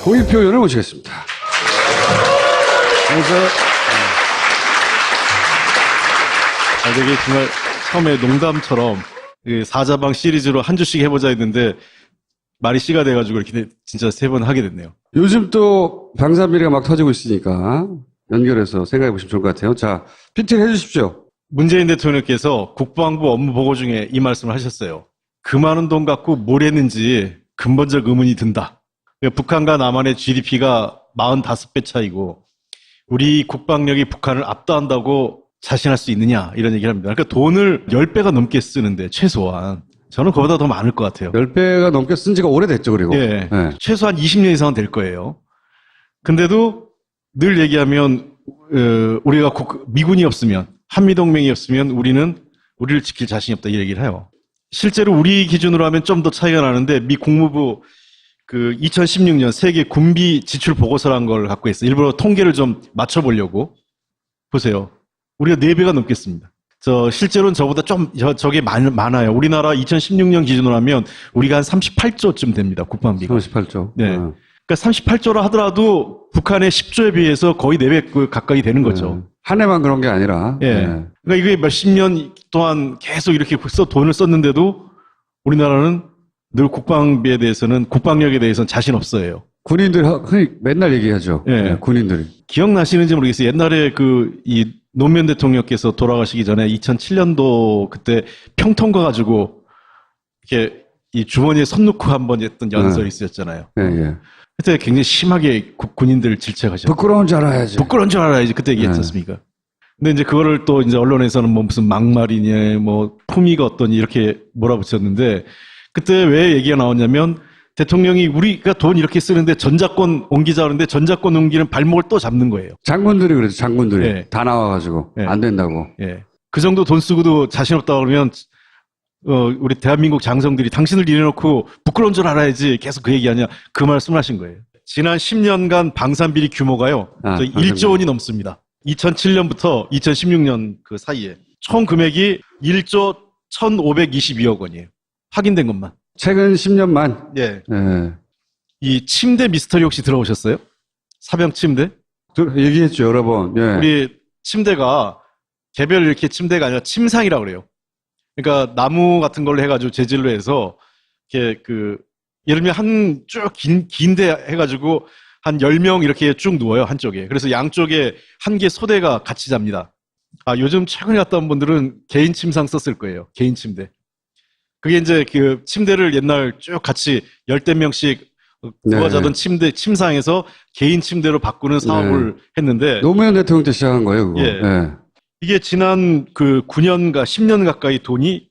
고위표 의원을 모시겠습니다. 그래서 되게 정말 처음에 농담처럼 사자방 시리즈로 한 주씩 해보자 했는데 말이 씨가 돼가지고 이렇게 진짜 3번 하게 됐네요. 요즘 또 방산비리가 막 터지고 있으니까 연결해서 생각해 보시면 좋을 것 같아요. 자, PT 해주십시오. 문재인 대통령께서 국방부 업무 보고 중에 이 말씀을 하셨어요. 그 많은 돈 갖고 뭘 했는지 근본적 의문이 든다. 북한과 남한의 GDP가 45배 차이고 우리 국방력이 북한을 압도한다고 자신할 수 있느냐 이런 얘기를 합니다. 그러니까 돈을 10배가 넘게 쓰는데 최소한 저는 그보다 더 많을 것 같아요. 10배가 넘게 쓴 지가 오래됐죠, 그리고. 예, 네. 최소한 20년 이상은 될 거예요. 근데도 늘 얘기하면 우리가 미군이 없으면 한미동맹이 없으면 우리를 지킬 자신이 없다 이 얘기를 해요. 실제로 우리 기준으로 하면 좀 더 차이가 나는데 미 국무부 2016년 세계 군비 지출 보고서라는 걸 갖고 있어요. 일부러 통계를 좀 맞춰보려고. 보세요. 우리가 4배가 넘겠습니다. 실제로는 저보다 저게 많아요. 우리나라 2016년 기준으로 하면 우리가 한 38조쯤 됩니다. 국방비가. 38조. 네. 그러니까 38조라 하더라도 북한의 10조에 비해서 거의 4배 가까이 되는 거죠. 한 해만 그런 게 아니라. 예. 네. 그러니까 이게 몇십 년 동안 계속 이렇게 돈을 썼는데도 우리나라는 늘 국방비에 대해서는 국방력에 대해서는 자신 없어요. 군인들 흔히 맨날 얘기하죠. 예. 네, 군인들이. 기억나시는지 모르겠어요. 옛날에 이 노무현 대통령께서 돌아가시기 전에 2007년도 그때 평통 가가지고 이렇게 이 주머니에 손 넣고 한번 했던 연설이 있었잖아요. 예, 예. 그때 굉장히 심하게 군인들 질책하셨어요. 부끄러운 줄 알아야지. 부끄러운 줄 알아야지. 그때 얘기했었습니까? 근데 이제 그거를 또 이제 언론에서는 뭐 무슨 막말이냐, 뭐 품위가 어떠니 이렇게 몰아붙였는데 그때 왜 얘기가 나왔냐면 대통령이 우리가 돈 이렇게 쓰는데 전자권 옮기자 그러는데 전자권 옮기는 발목을 또 잡는 거예요. 장군들이 그래서 장군들이 예. 다 나와가지고 예. 안 된다고. 예. 그 정도 돈 쓰고도 자신 없다 그러면 우리 대한민국 장성들이 당신을 이래놓고 부끄러운 줄 알아야지 계속 그 얘기하냐 그 말씀을 하신 거예요. 지난 10년간 방산비리 규모가요. 1조 원이 넘습니다. 2007년부터 2016년 그 사이에 총 금액이 1조 1,522억 원이에요. 확인된 것만. 최근 10년만. 예. 예. 이 침대 미스터리 혹시 들어보셨어요? 사병 침대? 얘기했죠, 여러 번. 예. 우리 침대가 개별 이렇게 침대가 아니라 침상이라고 그래요. 그러니까 나무 같은 걸로 해가지고 재질로 해서 이렇게 예를 들면 긴데 해가지고 한 10명 이렇게 쭉 누워요, 한쪽에. 그래서 양쪽에 한 개 소대가 같이 잡니다. 요즘 최근에 갔다 온 분들은 개인 침상 썼을 거예요. 개인 침대. 그게 이제 침대를 옛날 쭉 같이 10대명씩 누워 자던 침상에서 개인 침대로 바꾸는 사업을 했는데. 노무현 대통령 때 시작한 거예요, 그거. 예. 예. 이게 지난 9년가 10년 가까이 돈이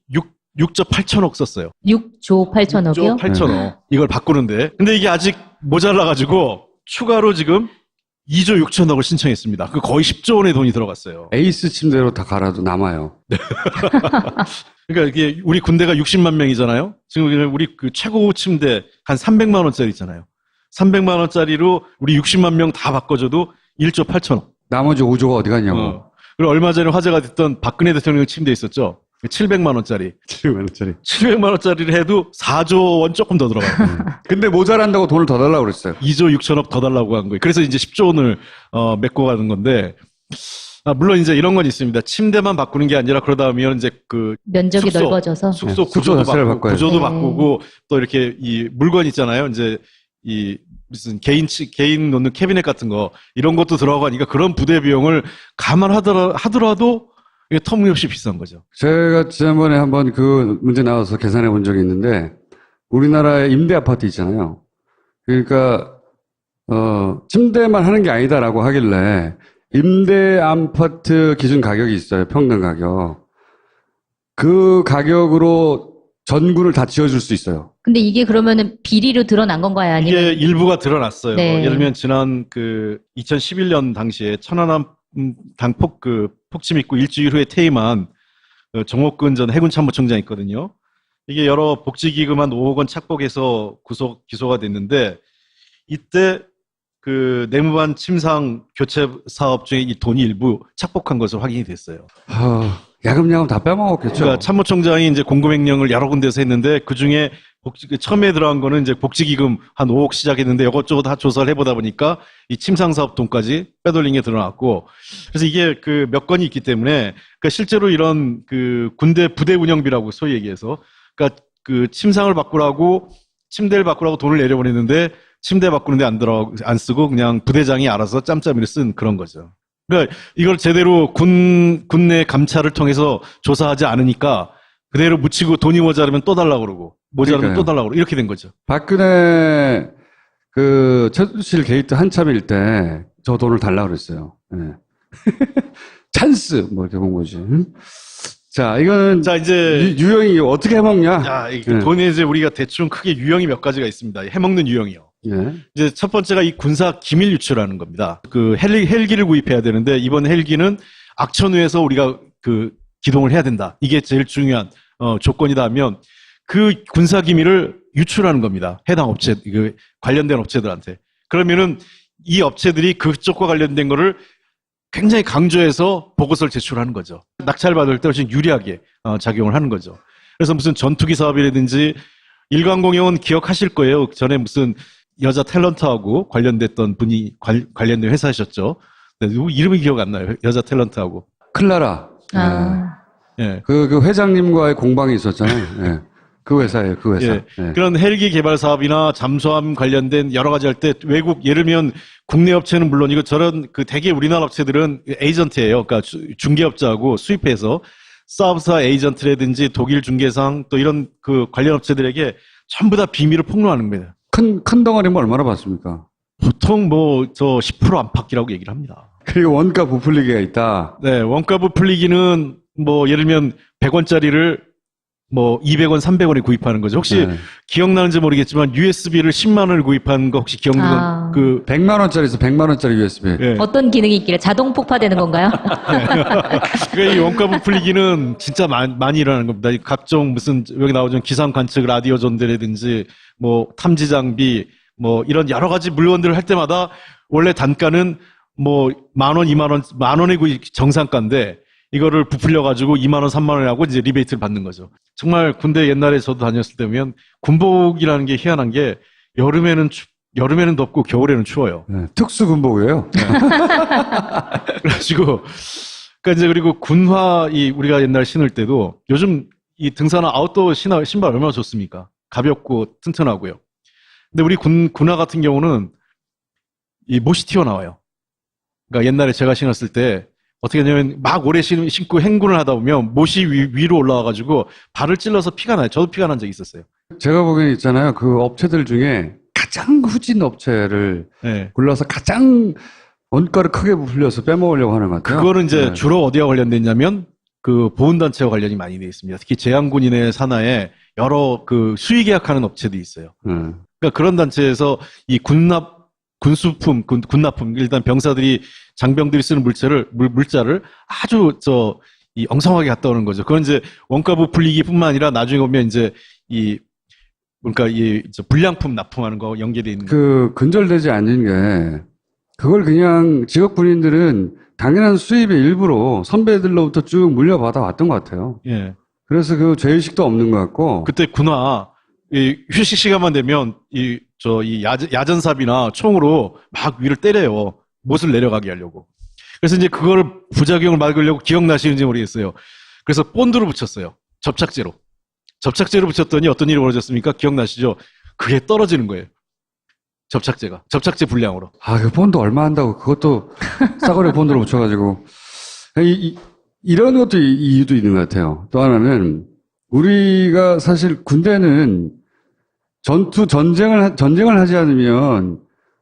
6조 8천억 썼어요. 6조 8천억이요? 6조 8천억. 이걸 바꾸는데. 근데 이게 아직 모자라가지고 추가로 지금 2조 6천억을 신청했습니다. 거의 10조 원의 돈이 들어갔어요. 에이스 침대로 다 갈아도 남아요. 그러니까 이게 우리 군대가 60만 명이잖아요. 지금 우리 최고 침대 한 300만 원짜리 있잖아요. 300만 원짜리로 우리 60만 명 다 바꿔줘도 1조 8천억. 나머지 5조가 어디 갔냐고. 그리고 얼마 전에 화제가 됐던 박근혜 대통령 침대 있었죠. 700만 원짜리. 700만 원짜리. 700만 원짜리를 해도 4조 원 조금 더 들어가요. 근데 모자란다고 돈을 더 달라고 그랬어요. 2조 6천억 더 달라고 한 거예요. 그래서 이제 10조 원을 메꿔 가는 건데 물론 이제 이런 건 있습니다. 침대만 바꾸는 게 아니라 그러다 보면 이제 면적이 넓어져서 숙소 구조 자체를 바꿔요. 구조도 네. 바꾸고 또 이렇게 이 물건 있잖아요. 이제 무슨 개인 놓는 캐비넷 같은 거 이런 것도 들어가고 하니까 그런 부대 비용을 감안하더라도 이게 터무니없이 비싼 거죠. 제가 지난번에 한번 그 문제 나와서 계산해 본 적이 있는데 우리나라의 임대 아파트 있잖아요. 그러니까 침대만 하는 게 아니다라고 하길래 임대 아파트 기준 가격이 있어요. 평당 가격. 그 가격으로 전구를 다 지어줄 수 있어요. 근데 이게 그러면은 비리로 드러난 건가요? 아니면 이게 일부가 드러났어요. 네. 예를 들면 지난 2011년 당시에 천안함 폭침 있고 일주일 후에 퇴임한 정옥근 전 해군참모총장 있거든요. 이게 여러 복지기금 한 5억 원 착복해서 기소가 됐는데 이때 내무반 침상 교체 사업 중에 이 돈이 일부 착복한 것으로 확인이 됐어요. 야금야금 다 빼먹었겠죠. 그러니까 참모총장이 이제 공급행령을 여러 군데서 했는데 그 중에 처음에 들어간 거는 이제 복지기금 한 5억 시작했는데 이것저것 다 조사를 해보다 보니까 이 침상사업 돈까지 빼돌린 게 드러났고, 그래서 이게 그 몇 건이 있기 때문에, 그러니까 실제로 이런 그 군대 부대 운영비라고 소위 얘기해서, 그러니까 그 침상을 바꾸라고, 침대를 바꾸라고 돈을 내려보냈는데 침대 바꾸는데 안 쓰고 그냥 부대장이 알아서 짬짬이를 쓴 그런 거죠. 그러니까 이걸 제대로 군내 감찰을 통해서 조사하지 않으니까 그대로 묻히고 돈이 모자르면 또 달라고 그러고 모자르면 그러니까요. 또 달라고 그러고 이렇게 된 거죠. 박근혜 그 최순실 게이트 한참일 때 저 돈을 달라고 그랬어요. 예. 찬스 뭐 이렇게 본 거지. 응? 자, 이거는 자, 이제 유형이 어떻게 해먹냐? 야, 이 예. 돈에 이제 우리가 대충 크게 유형이 몇 가지가 있습니다. 해먹는 유형이요. 예. 이제 첫 번째가 이 군사 기밀 유출하는 겁니다. 그 헬기를 구입해야 되는데 이번 헬기는 악천후에서 우리가 그 기동을 해야 된다. 이게 제일 중요한 조건이다 하면 그 군사 기밀을 유출하는 겁니다. 해당 업체, 그 관련된 업체들한테. 그러면은 이 업체들이 그쪽과 관련된 거를 굉장히 강조해서 보고서를 제출하는 거죠. 낙찰받을 때 훨씬 유리하게 작용을 하는 거죠. 그래서 무슨 전투기 사업이라든지 일광공영은 기억하실 거예요. 전에 무슨 여자 탤런트하고 관련됐던 분이 관련된 회사이셨죠. 누구 이름이 기억 안 나요. 여자 탤런트하고. 클라라. 아, 예. 그 회장님과의 공방이 있었잖아요. 예. 그 회사예요, 그 회사. 예. 예. 그런 헬기 개발 사업이나 잠수함 관련된 여러 가지 할 때 외국 예를 들면 국내 업체는 물론이고 저런 그 대개 우리나라 업체들은 에이전트예요. 그러니까 중개업자하고 수입해서 사업사 에이전트라든지 독일 중개상 또 이런 그 관련 업체들에게 전부 다 비밀을 폭로하는 겁니다. 큰 덩어리면 얼마나 받습니까? 보통 뭐 저 10% 안팎이라고 얘기를 합니다. 그리고 원가 부풀리기가 있다. 네, 원가 부풀리기는 뭐 예를 들면 100원짜리를 뭐 200원, 300원에 구입하는 거죠. 혹시 네. 기억나는지 모르겠지만 USB를 10만 원을 구입한 거 혹시 기억나는 아. 그 100만 원짜리에서 100만 원짜리 USB. 예. 어떤 기능이 있길래 자동 폭파되는 건가요? 그러니까 이 원가 부풀리기는 진짜 많이 일어나는 겁니다. 이 각종 무슨 여기 나오죠 기상 관측 라디오 전대라든지 뭐 탐지 장비 뭐 이런 여러 가지 물건들을 할 때마다 원래 단가는 뭐 10,000원, 20,000원, 10,000원이 정상가인데 이거를 부풀려가지고 20,000원, 30,000원에 하고 이제 리베이트를 받는 거죠. 정말 군대 옛날에 저도 다녔을 때 보면 군복이라는 게 희한한 게 여름에는 덥고 겨울에는 추워요. 네, 특수 군복이에요. 그래가지고 그러니까 이제 그리고 군화 우리가 옛날 신을 때도 요즘 이 등산화 아웃도어 신발 얼마나 좋습니까? 가볍고 튼튼하고요. 근데 우리 군화 같은 경우는 이 못이 튀어나와요. 그러니까 옛날에 제가 신었을 때 어떻게 하냐면 막 오래 신고 행군을 하다 보면 못이 위로 올라와가지고 발을 찔러서 피가 나요. 저도 피가 난 적이 있었어요. 제가 보기엔 있잖아요. 그 업체들 중에 가장 후진 업체를 네. 골라서 가장 원가를 크게 부풀려서 빼먹으려고 하는 것 같아요. 그거는 이제 네. 주로 어디와 관련됐냐면 그 보훈단체와 관련이 많이 돼 있습니다. 특히 제한군인의 산하에 여러 그 수의 계약하는 업체들이 있어요. 그러니까 그런 단체에서 이 군수품, 군납품, 일단 병사들이 장병들이 쓰는 물자를 아주 이 엉성하게 갖다 오는 거죠. 그건 이제 원가 부풀리기뿐만 아니라 나중에 보면 이제 그러니까 불량품 납품하는 거 연계돼 있는 그 근절되지 않는 게 그걸 그냥 직업 군인들은 당연한 수입의 일부로 선배들로부터 쭉 물려받아 왔던 것 같아요. 예. 그래서 그 죄의식도 없는 것 같고. 그때 군화 이 휴식 시간만 되면 야전삽이나 총으로 막 위를 때려요. 못을 내려가게 하려고. 그래서 이제 그걸 부작용을 막으려고 기억나시는지 모르겠어요. 그래서 본드로 붙였어요. 접착제로 붙였더니 어떤 일이 벌어졌습니까? 기억나시죠? 그게 떨어지는 거예요. 접착제 불량으로. 그 본드 얼마 한다고 그것도 싸구려 본드로 붙여가지고. 이런 것도 이유도 있는 것 같아요. 또 하나는 우리가 사실 군대는 전쟁을 하지 않으면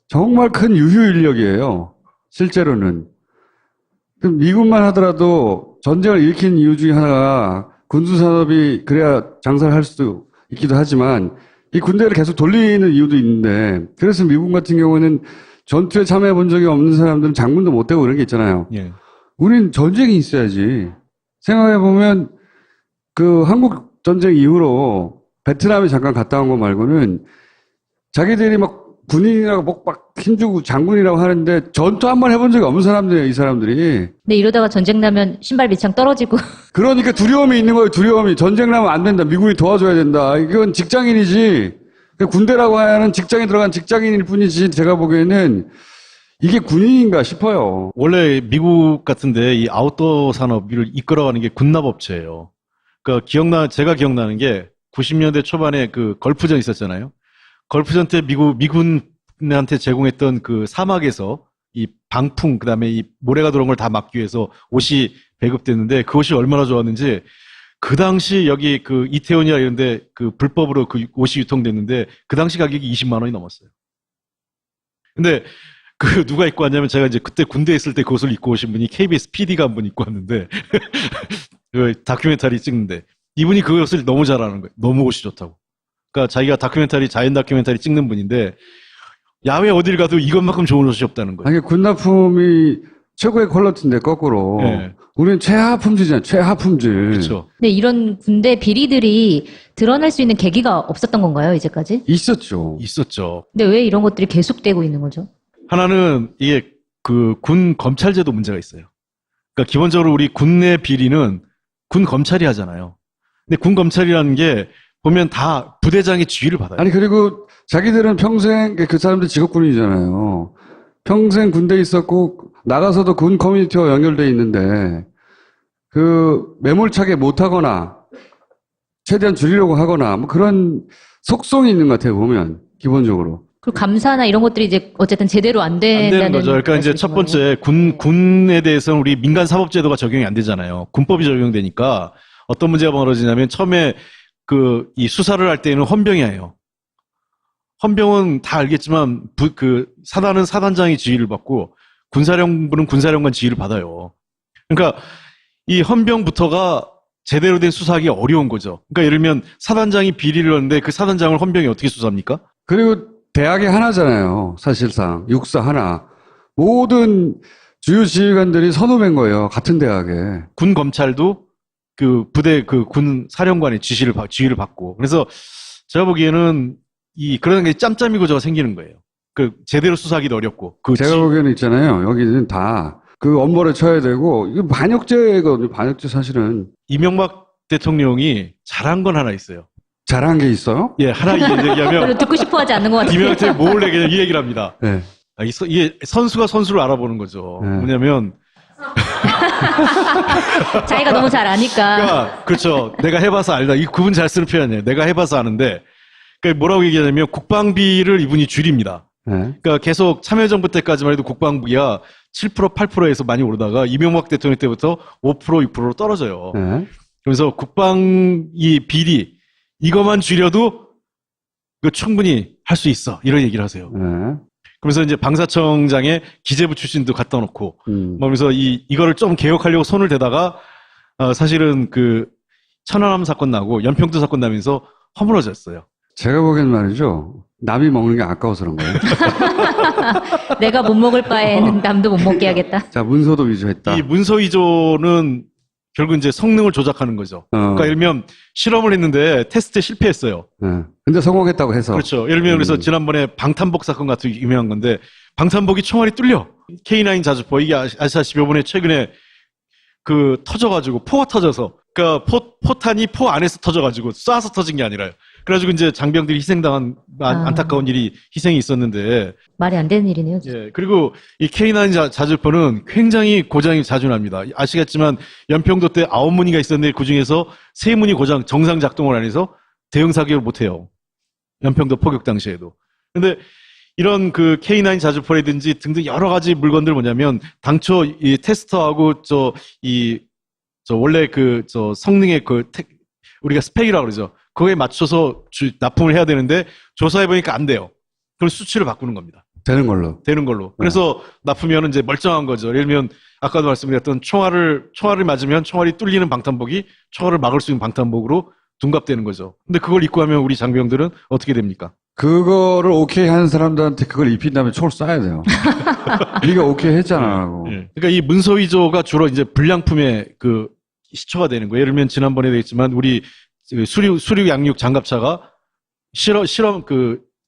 정말 큰 유효 인력이에요. 실제로는. 미군만 하더라도 전쟁을 일으킨 이유 중에 하나가 군수산업이 그래야 장사를 할 수도 있기도 하지만 이 군대를 계속 돌리는 이유도 있는데 그래서 미군 같은 경우는 전투에 참여해 본 적이 없는 사람들은 장군도 못 되고 그런 게 있잖아요. 예. 우린 전쟁이 있어야지. 생각해보면 그 한국 전쟁 이후로 베트남에 잠깐 갔다 온 거 말고는 자기들이 막 군인이라고 목박 힘주고 장군이라고 하는데 전투 한 번 해본 적이 없는 사람들이에요, 이 사람들이. 근데 이러다가 전쟁 나면 신발 밑창 떨어지고. 그러니까 두려움이 있는 거예요, 두려움이. 전쟁 나면 안 된다. 미군이 도와줘야 된다. 이건 직장인이지. 군대라고 하는 직장에 들어간 직장인일 뿐이지, 제가 보기에는 이게 군인인가 싶어요. 원래 미국 같은데 이 아웃도어 산업을 이끌어가는 게 군납업체예요. 그러니까 제가 기억나는 게 90년대 초반에 그 걸프전 있었잖아요. 걸프전 때 미군한테 제공했던 그 사막에서 이 방풍, 그 다음에 이 모래가 들어온 걸 다 막기 위해서 옷이 배급됐는데 그 옷이 얼마나 좋았는지 그 당시 여기 그 이태원이나 이런데 그 불법으로 그 옷이 유통됐는데 그 당시 가격이 20만 원이 넘었어요. 근데 그 누가 입고 왔냐면 제가 이제 그때 군대에 있을 때 그 옷을 입고 오신 분이 KBS PD가 한 분 입고 왔는데 그 다큐멘터리 찍는데 이분이 그 옷을 너무 잘하는 거예요. 너무 옷이 좋다고. 그러니까 자기가 자연 다큐멘터리 찍는 분인데 야외 어딜 가도 이것만큼 좋은 옷이 없다는 거예요. 아니, 군납품이 최고의 퀄리티인데, 거꾸로. 네. 우리는 최하품질이잖아요, 최하품질. 그렇죠. 근데 이런 군대 비리들이 드러날 수 있는 계기가 없었던 건가요, 이제까지? 있었죠. 있었죠. 근데 왜 이런 것들이 계속되고 있는 거죠? 하나는 이게 그 군 검찰제도 문제가 있어요. 그러니까 기본적으로 우리 군 내 비리는 군 검찰이 하잖아요. 근데 군 검찰이라는 게 보면 다 부대장의 지휘를 받아요. 아니, 그리고 자기들은 평생, 그 사람들 직업군이잖아요. 평생 군대에 있었고, 나가서도 군 커뮤니티와 연결돼 있는데, 그, 매몰차게 못하거나, 최대한 줄이려고 하거나, 뭐 그런 속성이 있는 것 같아요, 보면, 기본적으로. 그리고 감사나 이런 것들이 이제 어쨌든 제대로 안 안 된다는 되는 거죠. 그러니까 이제 첫 번째 군에 대해서는 우리 민간 사법제도가 적용이 안 되잖아요. 군법이 적용되니까 어떤 문제가 벌어지냐면 처음에 이 수사를 할 때는 헌병이에요. 헌병은 다 알겠지만 사단은 사단장의 지휘를 받고 군사령부는 군사령관 지휘를 받아요. 그러니까 이 헌병부터가 제대로 된 수사하기 어려운 거죠. 그러니까 예를 들면 사단장이 비리를 하는데 그 사단장을 헌병이 어떻게 수사합니까? 그리고 대학이 하나잖아요, 사실상. 육사 하나. 모든 주요 지휘관들이 선후배인 거예요, 같은 대학에. 군 검찰도 그 부대 군 사령관의 지휘를 받고. 그래서 제가 보기에는 그런 게 짬짬이 구조가 생기는 거예요. 제대로 수사하기도 어렵고. 제가 보기에는 있잖아요, 여기는 다 그 엄벌에 쳐야 되고, 이거 반역죄거든요, 반역죄 사실은. 이명박 대통령이 잘한 건 하나 있어요. 잘한 게 있어요? 예, 하나 별로 얘기하면 듣고 싶어 하지 않는 것 같아요. 이명박한테 몰래 그냥 이 얘기를 합니다. 네. 이게 선수가 선수를 알아보는 거죠. 네. 뭐냐면 자기가 너무 잘 아니까. 그러니까 그렇죠. 내가 해봐서 알다. 그분 잘 쓰는 표현이에요. 내가 해봐서 아는데 그러니까 뭐라고 얘기하냐면 국방비를 이분이 줄입니다. 네. 그러니까 계속 참여정부 때까지만 해도 국방비가 7% 8%에서 많이 오르다가 이명박 대통령 때부터 5% 6%로 떨어져요. 네. 그래서 국방이 비리 이것만 줄여도 이거 충분히 할 수 있어. 이런 얘기를 하세요. 네. 그러면서 이제 방사청장에 기재부 출신도 갖다 놓고 그러면서 이거를 좀 개혁하려고 손을 대다가 사실은 천안함 사건 나고 연평도 사건 나면서 허물어졌어요. 제가 보기엔 말이죠, 남이 먹는 게 아까워서 그런 거예요. 내가 못 먹을 바에는 남도 못 먹게 하겠다. 자, 문서도 위조했다. 이 문서 위조는 결국 이제 성능을 조작하는 거죠. 그러니까 예를 들면 실험을 했는데 테스트에 실패했어요. 네. 근데 성공했다고 해서. 그렇죠. 예를 들면 그래서 지난번에 방탄복 사건 같은 유명한 건데 방탄복이 총알이 뚫려. K9 자주포 이게 아시다시피 이번에 최근에 터져가지고 포가 터져서 그러니까 포탄이 포 안에서 터져가지고 쏴서 터진 게 아니라요. 그래가지고 이제 장병들이 희생당한 안타까운 일이 희생이 있었는데 말이 안 되는 일이네요. 진짜. 예, 그리고 이 K9 자주포는 굉장히 고장이 자주 납니다. 아시겠지만 연평도 때 9문이가 있었는데 그중에서 3문이 고장 정상 작동을 안 해서 대응 사격을 못 해요. 연평도 포격 당시에도. 근데 이런 K9 자주포라든지 등등 여러 가지 물건들 뭐냐면 당초 이 테스터하고 원래 성능의 우리가 스펙이라고 그러죠. 그거에 맞춰서 납품을 해야 되는데 조사해 보니까 안 돼요. 그럼 수치를 바꾸는 겁니다. 되는 걸로. 그래서 납품이면 이제 멀쩡한 거죠. 예를 들면 아까도 말씀드렸던 총알을 맞으면 총알이 뚫리는 방탄복이 총알을 막을 수 있는 방탄복으로 둔갑되는 거죠. 근데 그걸 입고 하면 우리 장병들은 어떻게 됩니까? 그거를 오케이 하는 사람들한테 그걸 입힌 다음에 총을 쏴야 돼요. 네가 오케이 했잖아. 네. 그러니까 이 문서 위조가 주로 이제 불량품의 시초가 되는 거예요. 예를 들면 지난번에도 했지만 우리 수륙 양육 장갑차가 실험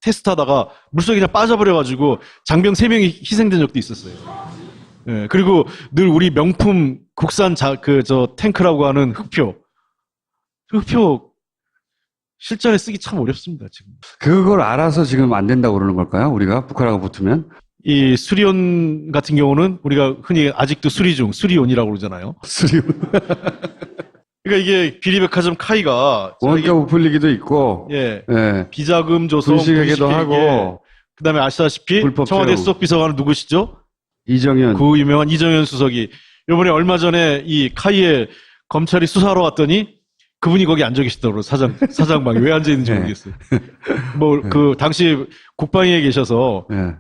테스트하다가 물속에 그냥 빠져버려가지고 장병 3명이 희생된 적도 있었어요. 예, 그리고 늘 우리 명품 국산 탱크라고 하는 흑표. 흑표 실전에 쓰기 참 어렵습니다, 지금. 그걸 알아서 지금 안 된다고 그러는 걸까요? 우리가 북한하고 붙으면? 이 수리온 같은 경우는 우리가 흔히 아직도 수리온이라고 그러잖아요. 수리온. 그러니까 이게 비리백화점 카이가 원가 부풀리기도 있고, 예, 예. 비자금 조성, 분식회계도 하고, 그다음에 아시다시피 불법 청와대 채용. 수석비서관은 누구시죠? 이정현. 그 유명한 이정현 수석이 이번에 얼마 전에 이 카이에 검찰이 수사하러 왔더니 그분이 거기 앉아 계시더라고요. 사장방에. 왜 앉아 있는지 네. 모르겠어요. 당시 국방위에 계셔서 예.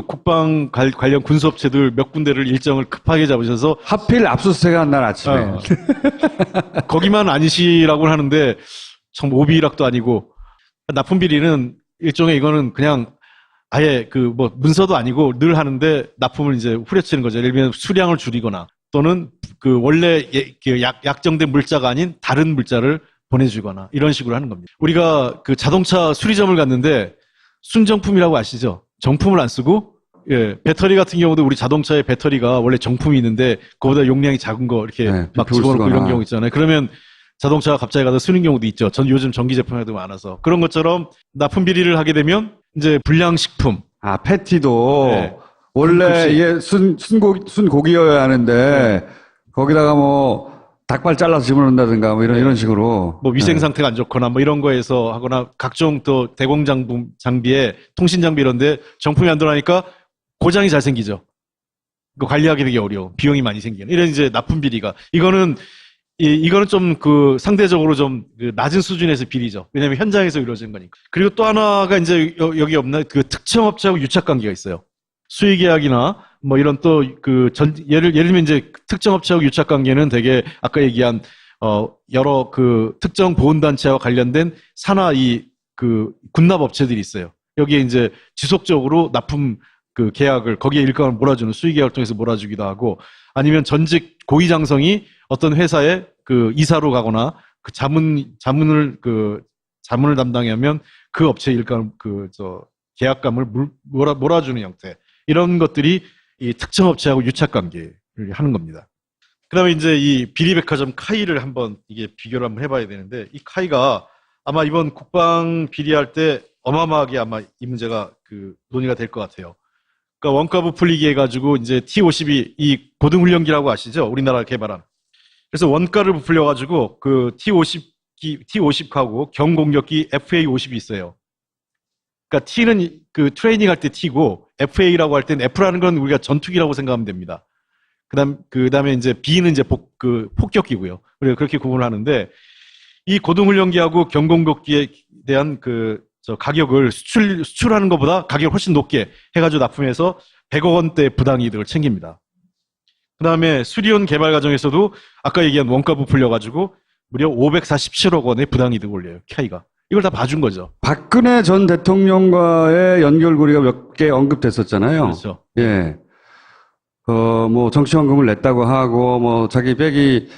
국방 관련 군수업체들 몇 군데를 일정을 급하게 잡으셔서 하필 압수수색 한 날 아침에. 거기만 아니시라고 하는데 참 오비락도 아니고 납품 비리는 일종의 이거는 그냥 아예 문서도 아니고 늘 하는데 납품을 이제 후려치는 거죠. 예를 들면 수량을 줄이거나 또는 원래 약정된 물자가 아닌 다른 물자를 보내주거나 이런 식으로 하는 겁니다. 우리가 자동차 수리점을 갔는데 순정품이라고 아시죠? 정품을 안 쓰고, 예, 배터리 같은 경우도 우리 자동차의 배터리가 원래 정품이 있는데 그거보다 용량이 작은 거 이렇게 네, 막 비표를 집어넣고 이런 쓰거나. 경우 있잖아요. 그러면 자동차가 갑자기 가서 쓰는 경우도 있죠. 요즘 전기 제품에도 많아서. 그런 것처럼 납품 비리를 하게 되면 이제 불량식품. 아, 패티도 네. 원래 가끔씩. 이게 순고기여야 하는데 거기다가 닭발 잘라서 집어넣는다든가 이런 식으로. 위생 네. 상태가 안 좋거나 이런 거에서 하거나 각종 또 대공 장비에 통신 장비 이런데 정품이 안 들어가니까 고장이 잘 생기죠. 그 관리하기 되게 어려워. 비용이 많이 생기는. 이런 이제 납품 비리가. 이거는 좀 상대적으로 좀 낮은 수준에서 비리죠. 왜냐면 현장에서 이루어지는 거니까. 그리고 또 하나가 이제 여기 없나 특정 업체하고 유착 관계가 있어요. 수의 계약이나 이런 또 예를 들면 이제 특정 업체하고 유착 관계는 되게 아까 얘기한 여러 특정 보훈단체와 관련된 산하 군납 업체들이 있어요. 여기에 이제 지속적으로 납품 계약을 거기에 일감을 몰아주는 수의 계약을 통해서 몰아주기도 하고 아니면 전직 고위장성이 어떤 회사에 이사로 가거나 자문을 담당하면 그 업체 일감 계약감을 몰아주는 형태. 이런 것들이 이 특정 업체하고 유착 관계를 하는 겁니다. 그다음에 이제 이 비리백화점 카이를 한번 이게 비교를 한번 해봐야 되는데 이 카이가 아마 이번 국방 비리할 때 어마어마하게 아마 이 문제가 논의가 될 것 같아요. 그러니까 원가 부풀리기 해가지고 이제 T-52 이 고등훈련기라고 아시죠? 우리나라 개발한. 그래서 원가를 부풀려가지고 T-50하고 경공격기 FA-50이 있어요. 그러니까 T는 트레이닝 할 때 T고 FA라고 할 때는 F라는 건 우리가 전투기라고 생각하면 됩니다. 그다음에 이제 B는 이제 폭격기고요. 그렇게 구분을 하는데 이 고등훈련기하고 경공격기에 대한 가격을 수출하는 것보다 가격을 훨씬 높게 해가지고 납품해서 100억 원대 부당이득을 챙깁니다. 그 다음에 수리온 개발 과정에서도 아까 얘기한 원가 부풀려가지고 무려 547억 원의 부당이득을 올려요. 카이가. 이걸 다 봐준 거죠. 박근혜 전 대통령과의 연결고리가 몇 개 언급됐었잖아요. 그렇죠. 예. 정치원금을 냈다고 하고, 자기 백이,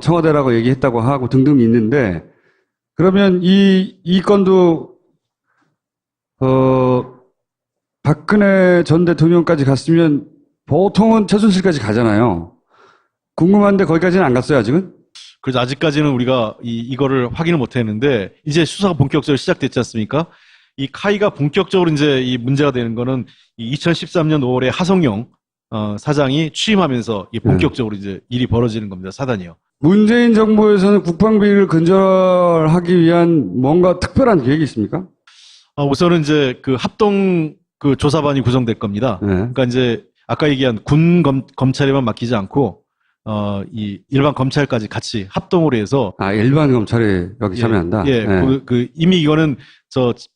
청와대라고 얘기했다고 하고 등등 있는데, 그러면 이 건도, 박근혜 전 대통령까지 갔으면 보통은 최순실까지 가잖아요. 궁금한데 거기까지는 안 갔어요, 아직은? 그래서 아직까지는 우리가 이거를 확인을 못 했는데, 이제 수사가 본격적으로 시작됐지 않습니까? 이 카이가 본격적으로 이제 이 문제가 되는 거는 2013년 5월에 하성룡, 사장이 취임하면서 본격적으로 이제 일이 벌어지는 겁니다, 사단이요. 문재인 정부에서는 국방비를 근절하기 위한 뭔가 특별한 계획이 있습니까? 우선은 이제 합동 조사반이 구성될 겁니다. 네. 그러니까 이제 아까 얘기한 군 검찰에만 맡기지 않고, 이 일반 검찰까지 같이 합동으로 해서. 일반 검찰이 여기 참여한다? 예, 네. 이미 이거는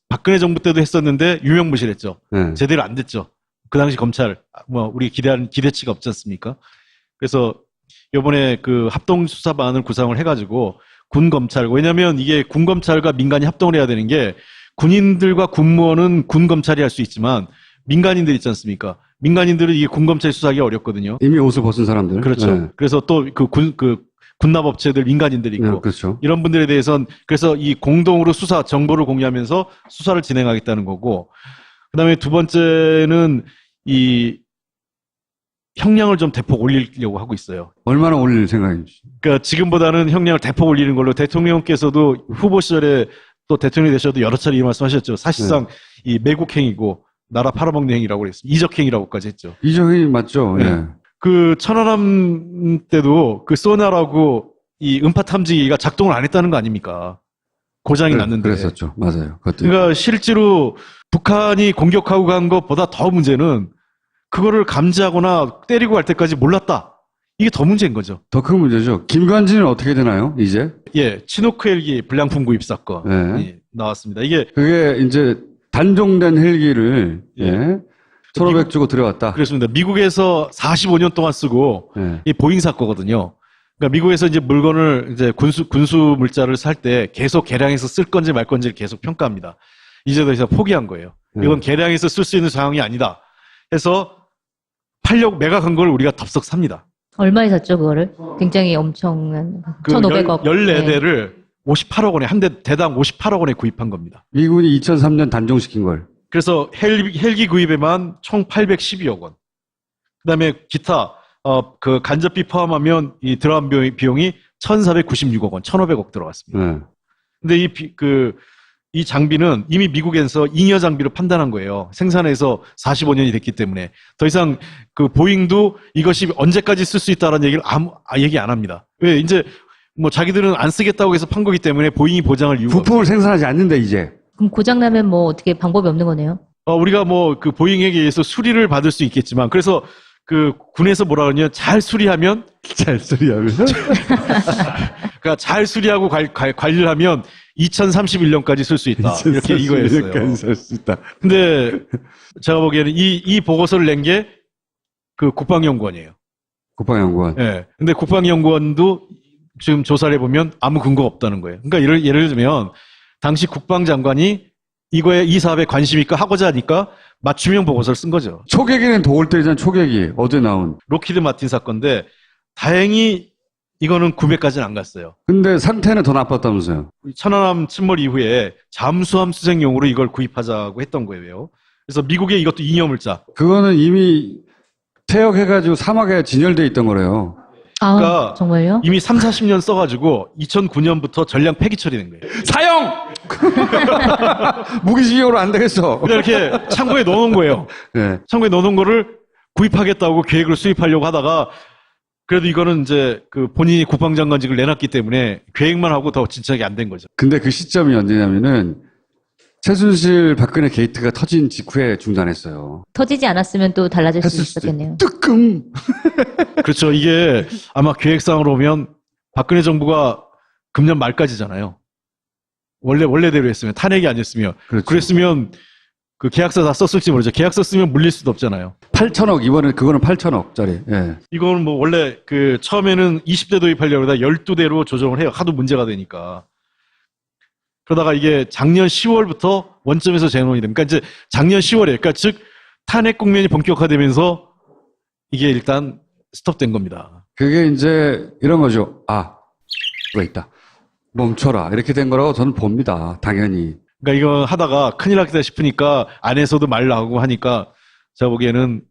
박근혜 정부 때도 했었는데 유명무실했죠. 네. 제대로 안 됐죠. 그 당시 검찰, 우리 기대하는 기대치가 없지 않습니까? 그래서 요번에 합동 수사반을 구성을 해가지고 군 검찰, 왜냐면 이게 군 검찰과 민간이 합동을 해야 되는 게 군인들과 군무원은 군 검찰이 할 수 있지만 민간인들 있지 않습니까? 민간인들은 이게 군 검찰 수사하기 어렵거든요. 이미 옷을 벗은 사람들. 그렇죠. 네. 그래서 또 군납업체들, 민간인들이 있고 그렇죠. 이런 분들에 대해서는 그래서 이 공동으로 수사 정보를 공유하면서 수사를 진행하겠다는 거고 그다음에 두 번째는 이 형량을 좀 대폭 올리려고 하고 있어요. 얼마나 올릴 생각인지. 그러니까 지금보다는 형량을 대폭 올리는 걸로 대통령께서도 후보 시절에 또 대통령이 되셔도 여러 차례 이 말씀하셨죠. 사실상 이 매국행위고 나라 팔아먹는 행위라고 그랬어요. 이적행위라고까지 했죠. 이정희 맞죠? 네. 예. 그 천안함 때도 그 소나라고 이 음파 탐지기가 작동을 안 했다는 거 아닙니까? 고장이 났는데. 그랬었죠. 맞아요. 그것도. 그러니까 실제로 북한이 공격하고 간 것보다 더 문제는 그거를 감지하거나 때리고 갈 때까지 몰랐다. 이게 더 문제인 거죠. 더 큰 문제죠. 김관진은 어떻게 되나요? 이제? 예, 치노크 헬기 불량품 구입 사건이 네. 나왔습니다. 이게 그게 이제 단종된 헬기를 예. 1,500 주고 들어왔다. 그렇습니다. 미국에서 45년 동안 쓰고 예. 이 보잉사 거거든요. 그러니까 미국에서 이제 물건을 이제 군수 물자를 살 때 계속 개량해서 쓸 건지 말 건지를 계속 평가합니다. 이제 더 이상 포기한 거예요. 이건 개량해서 쓸 수 있는 상황이 아니다. 해서 팔려고 매각한 걸 우리가 덥석 삽니다. 얼마에 샀죠, 그거를? 굉장히 엄청난. 그 1,500억. 14대를 58억 원에, 한 대, 대당 58억 원에 구입한 겁니다. 미군이 2003년 단종시킨 걸. 그래서 헬기 구입에만 총 812억 원. 그 다음에 기타, 그 간접비 포함하면 이 들어간 비용이 1,496억 원, 1,500억 들어갔습니다. 예. 근데 이 장비는 이미 미국에서 잉여 장비로 판단한 거예요. 생산해서 45년이 됐기 때문에. 더 이상 그 보잉도 이것이 언제까지 쓸 수 있다는 얘기를 얘기 안 합니다. 왜? 이제 뭐 자기들은 안 쓰겠다고 해서 판 거기 때문에 보잉이 보장할 이유가 부품을 생산하지 않는데 이제. 그럼 고장나면 뭐 어떻게 방법이 없는 거네요? 우리가 뭐 그 보잉에게 의해서 수리를 받을 수 있겠지만 그래서 그 군에서 뭐라 그러냐 잘 수리하면 잘 소리하면. 그러니까 잘 수리하고 관리를 하면 2031년까지 쓸 수 있다. 이렇게 이거였어요. 쓸수 있다. 근데 제가 보기에는 이 보고서를 낸 게 그 국방연구원이에요. 국방연구원. 예. 근데 국방연구원도 지금 조사를 해보면 아무 근거가 없다는 거예요. 그러니까 예를 들면 당시 국방장관이 이 사업에 관심 있고 하고자 하니까 맞춤형 보고서를 쓴 거죠. 초계기는 도올 때잖아, 초계기. 어제 나온. 로키드 마틴 사건인데 다행히 이거는 900까지는 안 갔어요. 근데 상태는 더 나빴다면서요. 천안함 침몰 이후에 잠수함 수색용으로 이걸 구입하자고 했던 거예요. 그래서 미국에 이것도 잉여물자. 그거는 이미 퇴역해가지고 사막에 진열돼 있던 거래요. 아, 그러니까 정말요? 이미 3, 40년 써가지고 2009년부터 전량 폐기 처리된 거예요. 사형! 무기징역으로 안 되겠어. 그냥 이렇게 창고에 넣어놓은 거예요. 네. 창고에 넣어놓은 거를 구입하겠다고 계획을 수립하려고 하다가 그래도 이거는 이제 그 본인이 국방장관직을 내놨기 때문에 계획만 하고 더 진척이 안 된 거죠. 근데 그 시점이 언제냐면은 최순실 박근혜 게이트가 터진 직후에 중단했어요. 터지지 않았으면 또 달라질 수 했을 수도 있었겠네요. 뜨끔. 그렇죠. 이게 아마 계획상으로 보면 박근혜 정부가 금년 말까지잖아요. 원래대로 했으면 탄핵이 아니었으면 그렇죠. 그랬으면 그 계약서 다 썼을지 모르죠. 계약서 쓰면 물릴 수도 없잖아요. 8천억, 이번에 그거는 8천억짜리. 예. 이거는 뭐 원래 그 처음에는 20대 도입하려고 하다 12대로 조정을 해요. 하도 문제가 되니까. 그러다가 이게 작년 10월부터 원점에서 재논이 됩니다. 그러니까 이제 작년 10월에, 그러니까 즉 탄핵 국면이 본격화되면서 이게 일단 스톱된 겁니다. 그게 이제 이런 거죠. 아, 왜 있다. 멈춰라. 이렇게 된 거라고 저는 봅니다. 당연히. 그러니까 이거 하다가 큰일 났겠다 싶으니까 안에서도 말 나오고 하니까 제가 보기에는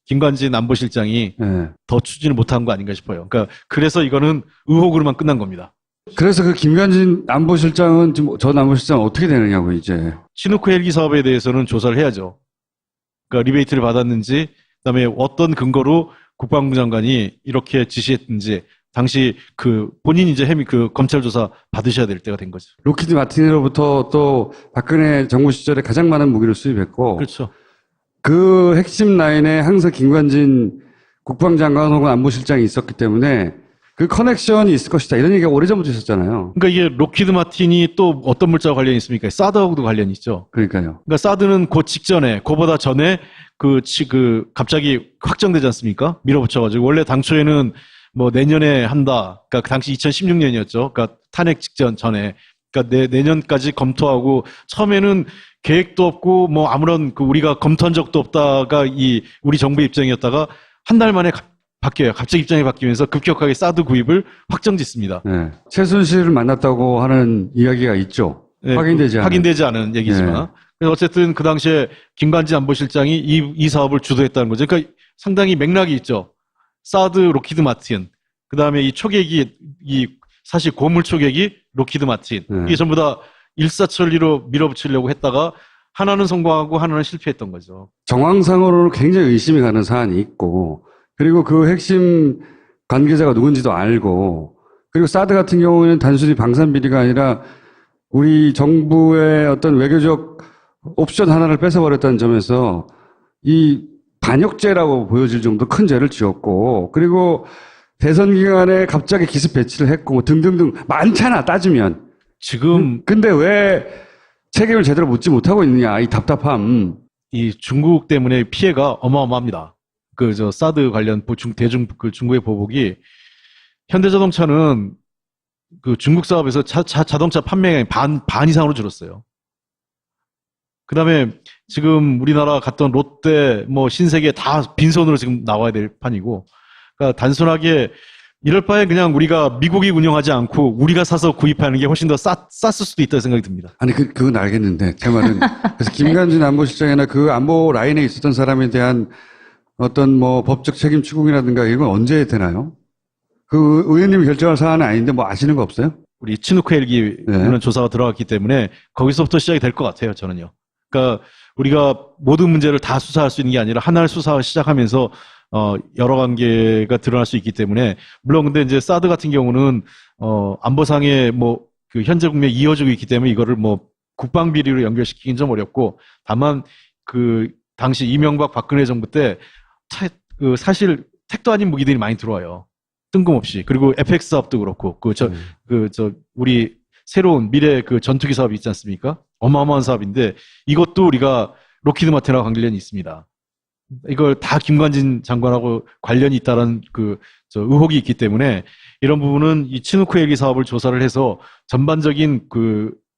김관진 안보실장이 예. 더 추진을 못한 거 아닌가 싶어요. 그러니까 그래서 이거는 의혹으로만 끝난 겁니다. 그래서 그 김관진 안보실장은 지금 전 안보실장 어떻게 되느냐고 이제. 치누크 헬기 사업에 대해서는 조사를 해야죠. 그러니까 리베이트를 받았는지, 그다음에 어떤 근거로 국방부 장관이 이렇게 지시했는지, 당시 그 본인이 이제 그 검찰 조사 받으셔야 될 때가 된 거죠. 로키드 마틴으로부터 또 박근혜 정부 시절에 가장 많은 무기를 수입했고. 그렇죠. 그 핵심 라인에 항상 김관진 국방장관 혹은 안보실장이 있었기 때문에 그 커넥션이 있을 것이다. 이런 얘기가 오래전부터 있었잖아요. 그러니까 이게 록히드 마틴이 또 어떤 물자와 관련이 있습니까? 사드하고도 관련이 있죠. 그러니까요. 그러니까 사드는 그 직전에, 그보다 전에 갑자기 확정되지 않습니까? 밀어붙여가지고. 원래 당초에는 뭐 내년에 한다. 그러니까 그 당시 2016년이었죠. 그러니까 탄핵 전에. 그러니까 내년까지 검토하고 처음에는 계획도 없고 뭐 아무런 우리가 검토한 적도 없다가 우리 정부 입장이었다가 한 달 만에 바뀌어요. 갑자기 입장이 바뀌면서 급격하게 사드 구입을 확정짓습니다. 네. 최순실을 만났다고 하는 이야기가 있죠. 네, 확인되지 않은. 않은 얘기지만. 네. 그래서 어쨌든 그 당시에 김관진 안보실장이 이 사업을 주도했다는 거죠. 그러니까 상당히 맥락이 있죠. 사드, 로키드 마틴. 그 다음에 이 초계기, 사실 고물 초계기, 로키드 마틴. 네. 이게 전부 다 일사천리로 밀어붙이려고 했다가 하나는 성공하고 하나는 실패했던 거죠. 정황상으로는 굉장히 의심이 가는 사안이 있고, 그리고 그 핵심 관계자가 누군지도 알고, 그리고 사드 같은 경우에는 단순히 방산 비리가 아니라 우리 정부의 어떤 외교적 옵션 하나를 뺏어버렸다는 점에서 이 반역죄라고 보여질 정도 큰 죄를 지었고, 그리고 대선 기간에 갑자기 기습 배치를 했고, 뭐 등등등 많잖아, 따지면. 지금 근데 왜 책임을 제대로 묻지 못하고 있느냐, 이 답답함. 이 중국 때문에 피해가 어마어마합니다. 사드 관련 중국의 보복이 현대자동차는 그 중국 사업에서 자동차 판매량이 반 이상으로 줄었어요. 그 다음에 지금 우리나라 갔던 롯데, 신세계 다 빈손으로 지금 나와야 될 판이고, 그러니까 단순하게 이럴 바에 그냥 우리가 미국이 운영하지 않고 우리가 사서 구입하는 게 훨씬 더 쌌을 수도 있다는 생각이 듭니다. 아니, 그건 알겠는데, 제 말은. 그래서 김관진 안보실장이나 그 안보 라인에 있었던 사람에 대한 어떤 법적 책임 추궁이라든가 이건 언제 되나요? 그 의원님이 결정할 사안은 아닌데 아시는 거 없어요? 우리 친누크 헬기 네. 조사가 들어갔기 때문에 거기서부터 시작이 될 것 같아요, 저는요. 그러니까 우리가 모든 문제를 다 수사할 수 있는 게 아니라 하나를 수사를 시작하면서 여러 관계가 드러날 수 있기 때문에, 물론 근데 이제 사드 같은 경우는 안보상의 그 현재 국면이 이어지고 있기 때문에 이거를 국방 비리로 연결시키긴 좀 어렵고, 다만 그 당시 이명박 박근혜 정부 때 사실 택도 아닌 무기들이 많이 들어와요. 뜬금없이. 그리고 FX 사업도 그렇고, 우리 새로운 미래 그 전투기 사업이 있지 않습니까? 어마어마한 사업인데, 이것도 우리가 로키드 마틴하고 관련이 있습니다. 이걸 다 김관진 장관하고 관련이 있다는 의혹이 있기 때문에, 이런 부분은 이 치누크 헬기 사업을 조사를 해서 전반적인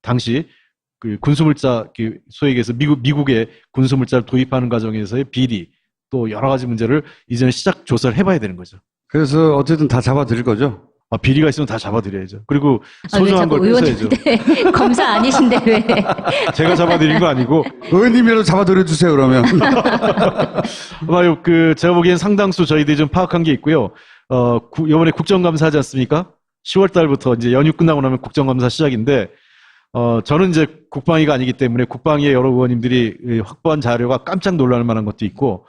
당시 군수물자, 소위 얘기해서 미국의 군수물자를 도입하는 과정에서의 비리, 또 여러 가지 문제를 이제는 시작 조사를 해봐야 되는 거죠. 그래서 어쨌든 다 잡아드릴 거죠? 비리가 있으면 다 잡아드려야죠. 그리고 왜 소중한 자꾸 걸 뺏어야죠. 의원인데 검사 아니신데 왜? 제가 잡아드린 거 아니고, 의원님이라도 잡아드려 주세요, 그러면. 아마 제가 보기엔 상당수 저희들이 좀 파악한 게 있고요. 이번에 국정감사 하지 않습니까? 10월 달부터 이제 연휴 끝나고 나면 국정감사 시작인데, 저는 이제 국방위가 아니기 때문에 국방위의 여러 의원님들이 확보한 자료가 깜짝 놀랄 만한 것도 있고,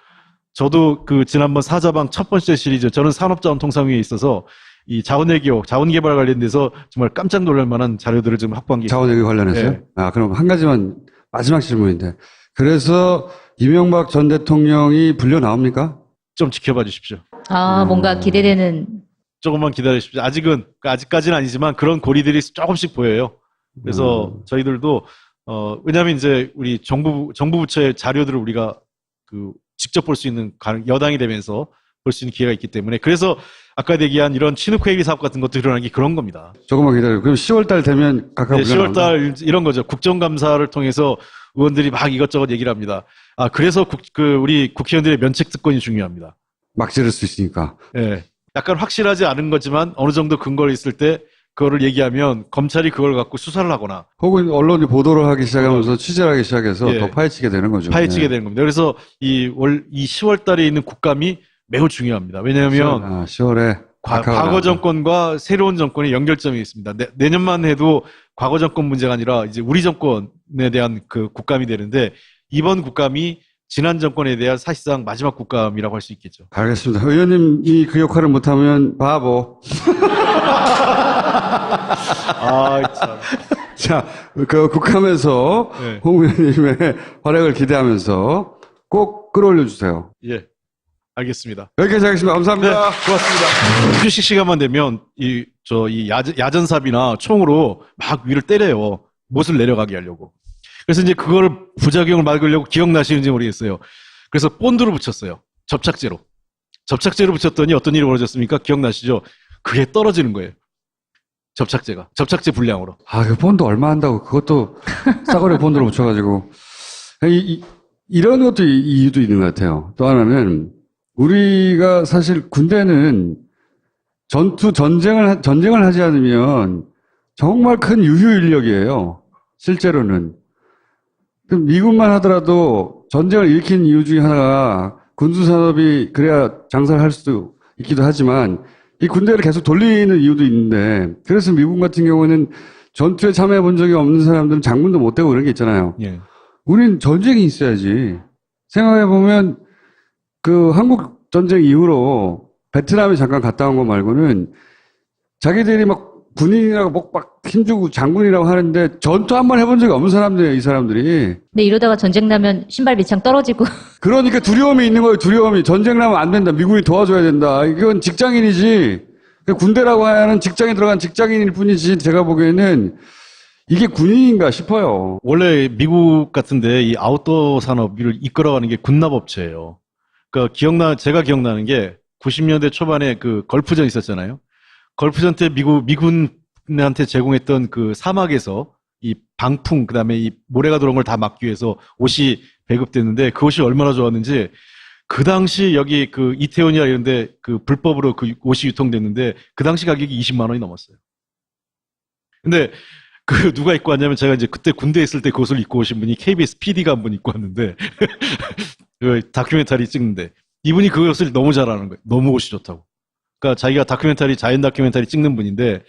저도 지난번 사자방 첫 번째 시리즈, 저는 산업자원통상위에 있어서 이 자원개발 관련돼서 정말 깜짝 놀랄 만한 자료들을 좀 확보한 게 자원외교 관련해서요? 네. 그럼 한 가지만 마지막 질문인데. 그래서 이명박 전 대통령이 불려 나옵니까? 좀 지켜봐 주십시오. 뭔가 기대되는. 조금만 기다려 주십시오. 아직까지는 아니지만 그런 고리들이 조금씩 보여요. 그래서 저희들도 왜냐하면 이제 우리 정부 부처의 자료들을 우리가 직접 볼 수 있는, 여당이 되면서 볼 수 있는 기회가 있기 때문에, 그래서 아까 얘기한 이런 치누크 헬기 사업 같은 것도 일어나기 그런 겁니다. 조금만 기다려요. 그럼 10월 달 되면 각각 10월 달 이런 거죠. 국정감사를 통해서 의원들이 막 이것저것 얘기를 합니다. 그래서 우리 국회의원들의 면책 특권이 중요합니다. 막 지를 수 있으니까. 예. 약간 확실하지 않은 거지만 어느 정도 근거가 있을 때 그거를 얘기하면 검찰이 그걸 갖고 수사를 하거나 혹은 언론이 보도를 하기 시작하면서 취재를 하기 시작해서 예. 더 파헤치게 되는 거죠. 파헤치게 되는 겁니다. 그래서 이 10월 달에 있는 국감이 매우 중요합니다. 왜냐하면 10월에 과거 정권과 새로운 정권의 연결점이 있습니다. 내년만 해도 과거 정권 문제가 아니라 이제 우리 정권에 대한 국감이 되는데, 이번 국감이 지난 정권에 대한 사실상 마지막 국감이라고 할 수 있겠죠. 알겠습니다. 의원님이 그 역할을 못하면 바보. 참. 자, 국감에서 네. 홍 의원님의 활약을 기대하면서 꼭 끌어올려 주세요. 예. 알겠습니다. 여기까지 하겠습니다. 감사합니다. 네, 고맙습니다. 휴식 시간만 되면 이 야전삽이나 총으로 막 위를 때려요. 못을 내려가게 하려고. 그래서 이제 그거를 부작용을 막으려고 기억나시는지 모르겠어요. 그래서 본드를 붙였어요. 접착제로 붙였더니 어떤 일이 벌어졌습니까? 기억나시죠? 그게 떨어지는 거예요. 접착제 분량으로. 그 본드 얼마 한다고 그것도 싸구려 본드로 붙여가지고 이런 것도 이유도 있는 것 같아요. 또 하나는 우리가 사실 군대는 전쟁을 하지 않으면 정말 큰 유휴 인력이에요. 실제로는. 그럼 미군만 하더라도 전쟁을 일으킨 이유 중에 하나가 군수산업이 그래야 장사를 할 수도 있기도 하지만 이 군대를 계속 돌리는 이유도 있는데 그래서 미군 같은 경우는 전투에 참여해 본 적이 없는 사람들은 장군도 못 되고 이런 게 있잖아요. 예. 우린 전쟁이 있어야지. 생각해보면 그 한국 전쟁 이후로 베트남에 잠깐 갔다 온 거 말고는 자기들이 막 군인이라고 막 힘주고 장군이라고 하는데 전투 한 번 해본 적이 없는 사람들이에요, 이 사람들이. 근데 이러다가 전쟁 나면 신발 밑창 떨어지고. 그러니까 두려움이 있는 거예요, 두려움이. 전쟁 나면 안 된다. 미군이 도와줘야 된다. 이건 직장인이지. 군대라고 하는 직장에 들어간 직장인일 뿐이지 제가 보기에는 이게 군인인가 싶어요. 원래 미국 같은데 이 아웃도어 산업을 이끌어가는 게 군납업체예요. 그러니까 제가 기억나는 게 90년대 초반에 그 걸프전 있었잖아요. 걸프전 때 미군한테 제공했던 그 사막에서 이 방풍, 그다음에 이 모래가 들어온 걸 다 막기 위해서 옷이 배급됐는데 그 옷이 얼마나 좋았는지 그 당시 여기 그 이태원이나 이런데 그 불법으로 그 옷이 유통됐는데 그 당시 가격이 20만 원이 넘었어요. 근데 그 누가 입고 왔냐면 제가 이제 그때 군대에 있을 때 그 옷을 입고 오신 분이 KBS PD가 한 분 입고 왔는데 그 다큐멘터리 찍는데 이분이 그 옷을 너무 잘하는 거예요. 너무 옷이 좋다고. 그러니까 자기가 자연 다큐멘터리 찍는 분인데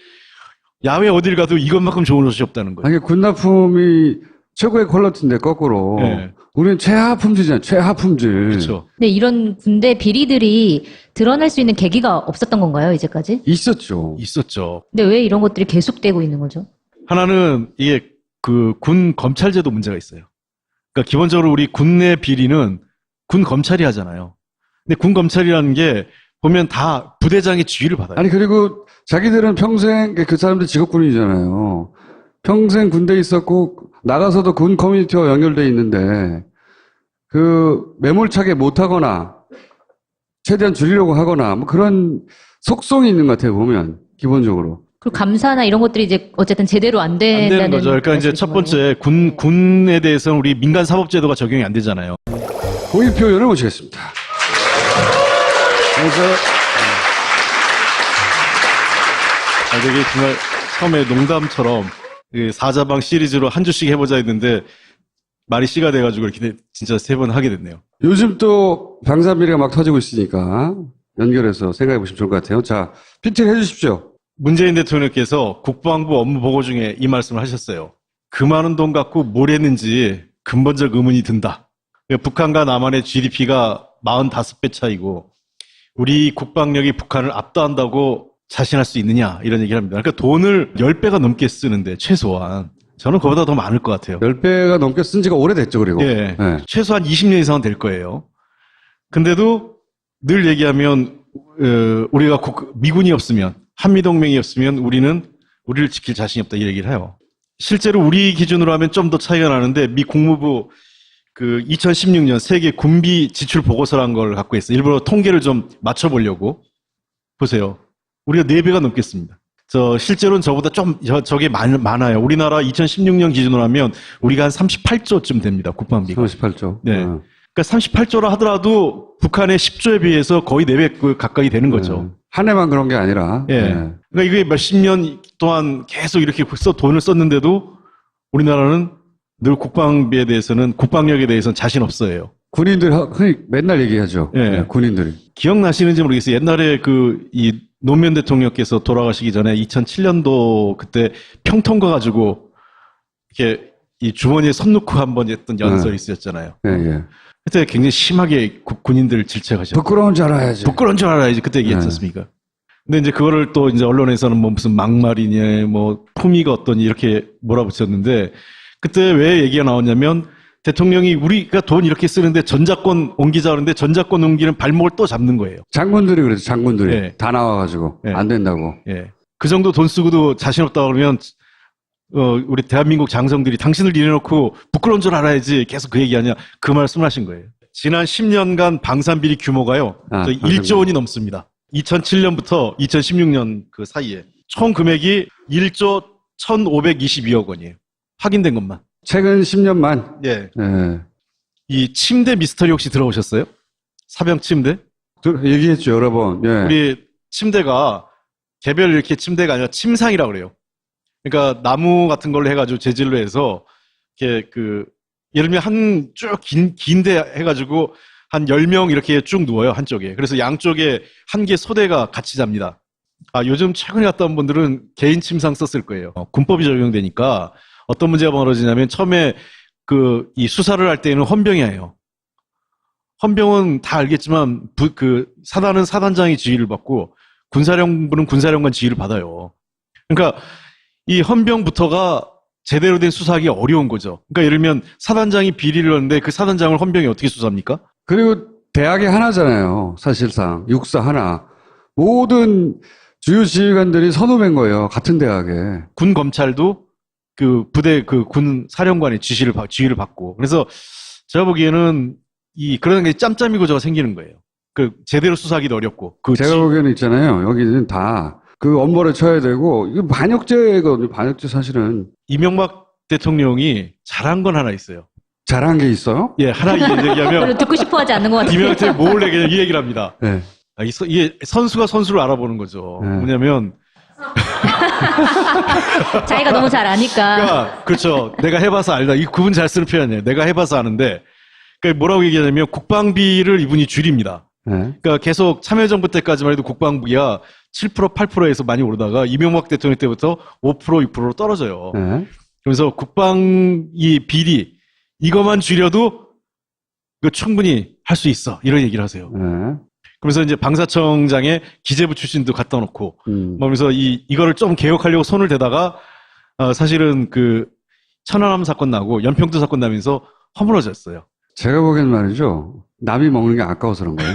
야외 어딜 가도 이것만큼 좋은 옷이 없다는 거예요. 아니, 군납품이 최고의 퀄리티인데 거꾸로. 네. 우리는 최하품질이잖아요. 최하품질. 그렇죠. 근데 이런 군대 비리들이 드러날 수 있는 계기가 없었던 건가요, 이제까지? 있었죠. 있었죠. 근데 왜 이런 것들이 계속되고 있는 거죠? 하나는 이게 그 군 검찰제도 문제가 있어요. 그러니까 기본적으로 우리 군내 비리는 군 검찰이 하잖아요. 근데 군 검찰이라는 게 보면 다 부대장의 지휘를 받아요. 아니, 그리고 자기들은 평생 그 사람들 직업군이잖아요. 평생 군대에 있었고 나가서도 군 커뮤니티와 연결돼 있는데 그 매몰차게 못하거나 최대한 줄이려고 하거나 뭐 그런 속성이 있는 것 같아요, 보면 기본적으로. 그리고 감사나 이런 것들이 이제 어쨌든 제대로 안 안 된다는 되는 거죠. 그러니까 이제 첫 번째 군에 대해서는 우리 민간 사법제도가 적용이 안 되잖아요. 고일표 의원을 모시겠습니다. 그래서 되게 정말 처음에 농담처럼 그 사자방 시리즈로 한 주씩 해보자 했는데 말이 씨가 돼가지고 이렇게 진짜 3번 하게 됐네요. 요즘 또 방산비리가 막 터지고 있으니까 연결해서 생각해 보시면 좋을 것 같아요. 자, PT를 해주십시오. 문재인 대통령께서 국방부 업무 보고 중에 이 말씀을 하셨어요. 그 많은 돈 갖고 뭘 했는지 근본적 의문이 든다. 북한과 남한의 GDP가 45배 차이고 우리 국방력이 북한을 압도한다고 자신할 수 있느냐 이런 얘기를 합니다. 그러니까 돈을 10배가 넘게 쓰는데 최소한 저는 그보다 더 많을 것 같아요. 10배가 넘게 쓴 지가 오래됐죠, 그리고. 예. 네. 최소한 20년 이상은 될 거예요. 근데도 늘 얘기하면 우리가 미군이 없으면 한미동맹이 없으면 우리를 지킬 자신이 없다 이 얘기를 해요. 실제로 우리 기준으로 하면 좀 더 차이가 나는데 미 국무부 그 2016년 세계 군비 지출 보고서라는 걸 갖고 있어요. 일부러 통계를 좀 맞춰보려고. 보세요. 우리가 4배가 넘겠습니다. 실제로는 저보다 저게 많아요. 우리나라 2016년 기준으로 하면 우리가 한 38조쯤 됩니다. 국방비가. 38조. 네. 그러니까 38조라 하더라도 북한의 10조에 비해서 거의 4배 가까이 되는 거죠. 한 해만 그런 게 아니라. 예. 네. 그러니까 이게 몇십 년 동안 계속 이렇게 돈을 썼는데도 우리나라는 늘 국방비에 대해서는 국방력에 대해서는 자신 없어요. 군인들 흔히 맨날 얘기하죠. 예. 네, 군인들이. 기억나시는지 모르겠어요. 옛날에 이 노무현 대통령께서 돌아가시기 전에 2007년도 그때 평통 가가지고 이렇게 이 주머니에 손 넣고 한번 했던 연설이 있었잖아요. 예, 예. 그때 굉장히 심하게 군인들을 질책하셨어요. 부끄러운 줄 알아야지. 부끄러운 줄 알아야지 그때 얘기했었습니까? 근데 이제 그거를 또 이제 언론에서는 뭐 무슨 막말이냐, 뭐 품위가 어떠니 이렇게 몰아붙였는데 그때 왜 얘기가 나왔냐면 대통령이 우리가 돈 이렇게 쓰는데 전자권 옮기자 그러는데 전자권 옮기는 발목을 또 잡는 거예요. 장군들이 그랬죠, 장군들이. 예. 다 나와가지고. 예. 안 된다고. 예. 그 정도 돈 쓰고도 자신 없다 그러면 우리 대한민국 장성들이 당신을 이래놓고 부끄러운 줄 알아야지 계속 그 얘기하냐 그 말씀을 하신 거예요. 지난 10년간 방산비리 규모가요. 1조 원이 넘습니다. 2007년부터 2016년 그 사이에 총 금액이 1조 1,522억 원이에요. 확인된 것만. 최근 10년만. 예. 예. 이 침대 미스터리 혹시 들어보셨어요? 사병 침대? 얘기했죠, 여러 번. 예. 우리 침대가 개별 이렇게 침대가 아니라 침상이라고 그래요. 그러니까 나무 같은 걸로 해가지고 재질로 해서 이렇게 예를 들면 한 쭉 긴데 해가지고 한 10명 이렇게 쭉 누워요, 한쪽에. 그래서 양쪽에 한 개 소대가 같이 잡니다. 요즘 최근에 갔다 온 분들은 개인 침상 썼을 거예요. 군법이 적용되니까 어떤 문제가 벌어지냐면 처음에 이 수사를 할 때는 헌병이에요. 헌병은 다 알겠지만 사단은 사단장이 지휘를 받고 군사령부는 군사령관 지휘를 받아요. 그러니까 이 헌병부터가 제대로 된 수사하기 어려운 거죠. 그러니까 예를 들면 사단장이 비리를 하는데 그 사단장을 헌병이 어떻게 수사합니까? 그리고 대학이 하나잖아요. 사실상 육사 하나. 모든 주요 지휘관들이 선후배인 거예요. 같은 대학에. 군 검찰도 부대 군 사령관의 지휘를 받고. 그래서 제가 보기에는 그런 게 짬짬이 구조가 생기는 거예요. 제대로 수사하기도 어렵고. 제가 보기에는 있잖아요. 여기는 다 엄벌에 쳐야 되고, 이거 반역죄거든요. 반역죄 사실은. 이명박 대통령이 잘한 건 하나 있어요. 잘한 게 있어요? 예, 하나 얘기하면. 별로 듣고 싶어 하지 않는 것 같아요. 이명박 몰래 그냥 이 얘기를 합니다. 네. 이게 선수가 선수를 알아보는 거죠. 네. 뭐냐면. 자기가 너무 잘 아니까. 그렇죠. 내가 해봐서 알다. 이 구분 잘 쓰는 표현이에요. 내가 해봐서 아는데. 그러니까 뭐라고 얘기하냐면 국방비를 이분이 줄입니다. 네. 그러니까 계속 참여정부 때까지만 해도 국방비가 7%, 8%에서 많이 오르다가 이명박 대통령 때부터 5%, 6%로 떨어져요. 네. 그래서 국방이 비리 이것만 줄여도 이거 충분히 할 수 있어. 이런 얘기를 하세요. 네. 그러면서 이제 방사청장에 기재부 출신도 갖다 놓고 그러면서 이거를 좀 개혁하려고 손을 대다가 사실은 천안함 사건 나고 연평도 사건 나면서 허물어졌어요. 제가 보기엔 말이죠. 남이 먹는 게 아까워서 그런 거예요.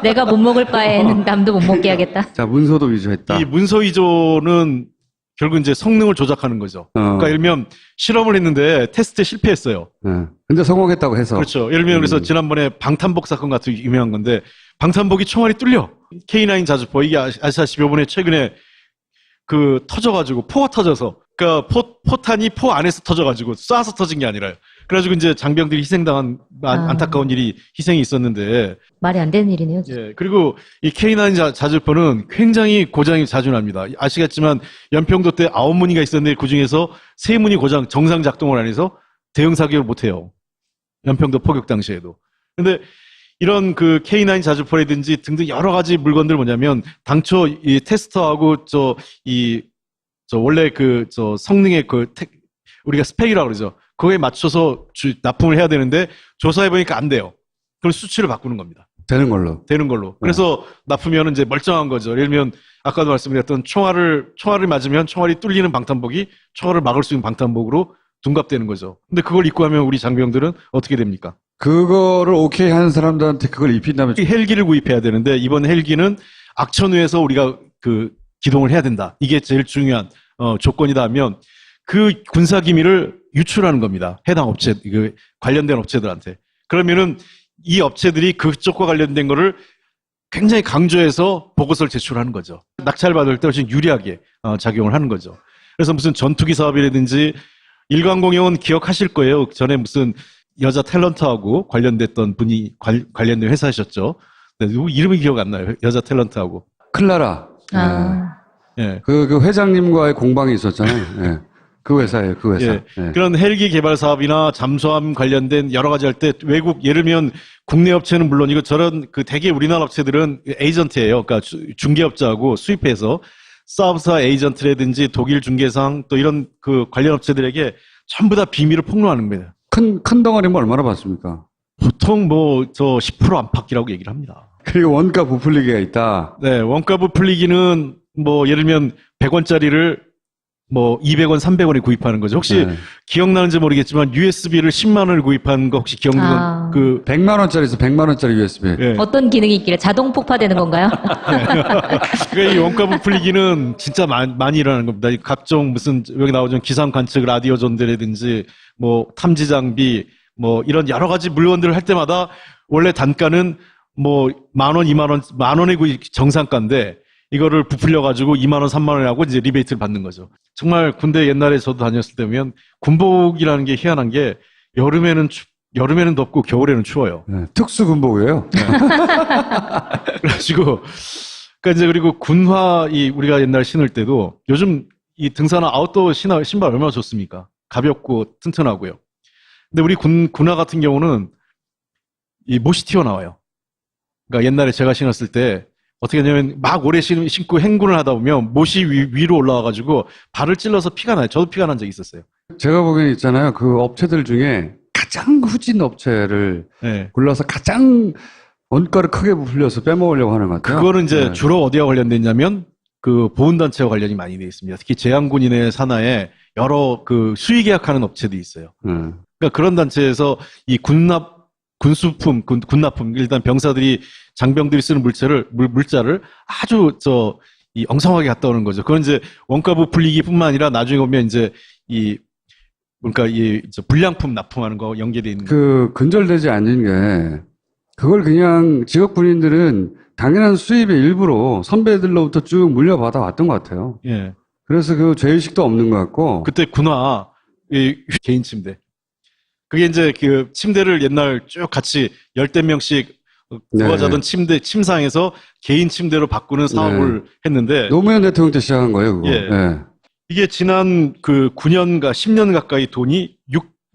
내가 못 먹을 바에는 남도 못 먹게 하겠다. 자, 문서도 위조했다. 이 문서 위조는 결국 이제 성능을 조작하는 거죠. 그러니까 예를 들면 실험을 했는데 테스트에 실패했어요. 네. 근데 성공했다고 해서. 그렇죠. 예를 들면 그래서 지난번에 방탄복 사건 같은 유명한 건데 방탄복이 총알이 뚫려. K9 자주포 이게 아시다시피 이번에 최근에 터져가지고 포가 터져서 그러니까 포탄이 포 안에서 터져가지고 쏴서 터진 게 아니라요. 그래가지고 이제 장병들이 희생당한 안타까운 일이 희생이 있었는데 말이 안 되는 일이네요. 예, 그리고 이 K9 자주포는 굉장히 고장이 자주 납니다. 아시겠지만 연평도 때 9문이가 있었는데 그중에서 3문이 고장 정상 작동을 안 해서 대응 사격을 못 해요. 연평도 포격 당시에도. 근데 이런 K9 자주포라든지 등등 여러 가지 물건들 뭐냐면 당초 이 테스터하고 원래 성능의 우리가 스펙이라고 그러죠. 그거에 맞춰서 납품을 해야 되는데 조사해보니까 안 돼요. 그럼 수치를 바꾸는 겁니다. 되는 걸로. 그래서 납품이면 이제 멀쩡한 거죠. 예를 들면 아까도 말씀드렸던 총알을 맞으면 총알이 뚫리는 방탄복이 총알을 막을 수 있는 방탄복으로 둔갑되는 거죠. 근데 그걸 입고 하면 우리 장병들은 어떻게 됩니까? 그거를 오케이 하는 사람들한테 그걸 입힌다면 헬기를 구입해야 되는데 이번 헬기는 악천후에서 우리가 기동을 해야 된다. 이게 제일 중요한 조건이다 하면 그 군사 기밀을 유출하는 겁니다. 해당 업체, 관련된 업체들한테. 그러면은 이 업체들이 그쪽과 관련된 거를 굉장히 강조해서 보고서를 제출하는 거죠. 낙찰받을 때 훨씬 유리하게 작용을 하는 거죠. 그래서 무슨 전투기 사업이라든지 일광공영은 기억하실 거예요. 전에 무슨 여자 탤런트하고 관련됐던 분이 관련된 회사셨죠. 누구 이름이 기억 안 나요. 여자 탤런트하고. 클라라. 예. 그 회장님과의 공방이 있었잖아요. 예. 그 회사예요, 그 회사. 예. 예. 그런 헬기 개발 사업이나 잠수함 관련된 여러 가지 할 때 외국, 예를 들면 국내 업체는 물론 저런 대개 우리나라 업체들은 에이전트예요. 그러니까 중개업자하고 수입해서 사업사 에이전트라든지 독일 중개상 또 이런 관련 업체들에게 전부 다 비밀을 폭로하는 거예요. 큰 덩어리면 얼마나 받습니까? 보통 10% 안팎이라고 얘기를 합니다. 그리고 원가 부풀리기가 있다. 네, 원가 부풀리기는 예를 들면 100원짜리를 200원, 300원에 구입하는 거죠. 혹시 기억나는지 모르겠지만 USB를 10만 원을 구입한 거 혹시 기억나는 100만 원짜리에서 100만 원짜리 USB. 네. 어떤 기능이 있길래 자동 폭파되는 건가요? 그러니까 이 원가 부풀리기는 진짜 많이 일어나는 겁니다. 각종 여기 나오죠. 기상 관측 라디오 전대라든지 탐지 장비 이런 여러 가지 물건들을 할 때마다 원래 단가는 10,000원, 20,000원, 10,000원이 정상가인데 이거를 부풀려가지고 20,000원, 30,000원에 하고 이제 리베이트를 받는 거죠. 정말 군대 옛날에 저도 다녔을 때면 군복이라는 게 희한한 게 여름에는 여름에는 덥고 겨울에는 추워요. 네, 특수군복이에요. 그래가지고, 그러니까 이제 그리고 군화 우리가 옛날 신을 때도 요즘 이 등산화 아웃도어 신발 얼마나 좋습니까? 가볍고 튼튼하고요. 근데 우리 군화 같은 경우는 이 못이 튀어나와요. 그러니까 옛날에 제가 신었을 때 어떻게 하냐면 막 오래 신고 행군을 하다 보면 못이 위로 올라와가지고 발을 찔러서 피가 나요. 저도 피가 난 적이 있었어요. 제가 보기엔 있잖아요. 그 업체들 중에 가장 후진 업체를 네. 골라서 가장 원가를 크게 불려서 빼먹으려고 하는 것 같아요. 그거는 이제 네. 주로 어디와 관련됐냐면 그 보훈단체와 관련이 많이 되어 있습니다. 특히 재향군인의 산하에 여러 그 수의 계약하는 업체들이 있어요. 그러니까 그런 단체에서 이 군수품, 군납품, 일단 병사들이, 장병들이 쓰는 물자를 아주 이 엉성하게 갖다 오는 거죠. 그건 이제 원가 부풀리기뿐만 아니라 나중에 보면 이제 그러니까 불량품 납품하는 거 연계되어 있는 그 근절되지 않는 게 그걸 그냥 직업 군인들은 당연한 수입의 일부로 선배들로부터 쭉 물려받아 왔던 것 같아요. 예. 그래서 그 죄의식도 없는 것 같고. 그때 군화, 개인 침대. 그게 이제 그 침대를 옛날 쭉 같이 10명씩 누가 자던 침상에서 개인 침대로 바꾸는 사업을 했는데. 노무현 대통령 때 시작한 거예요, 그거. 예. 네. 이게 지난 그 9년가 10년 가까이 돈이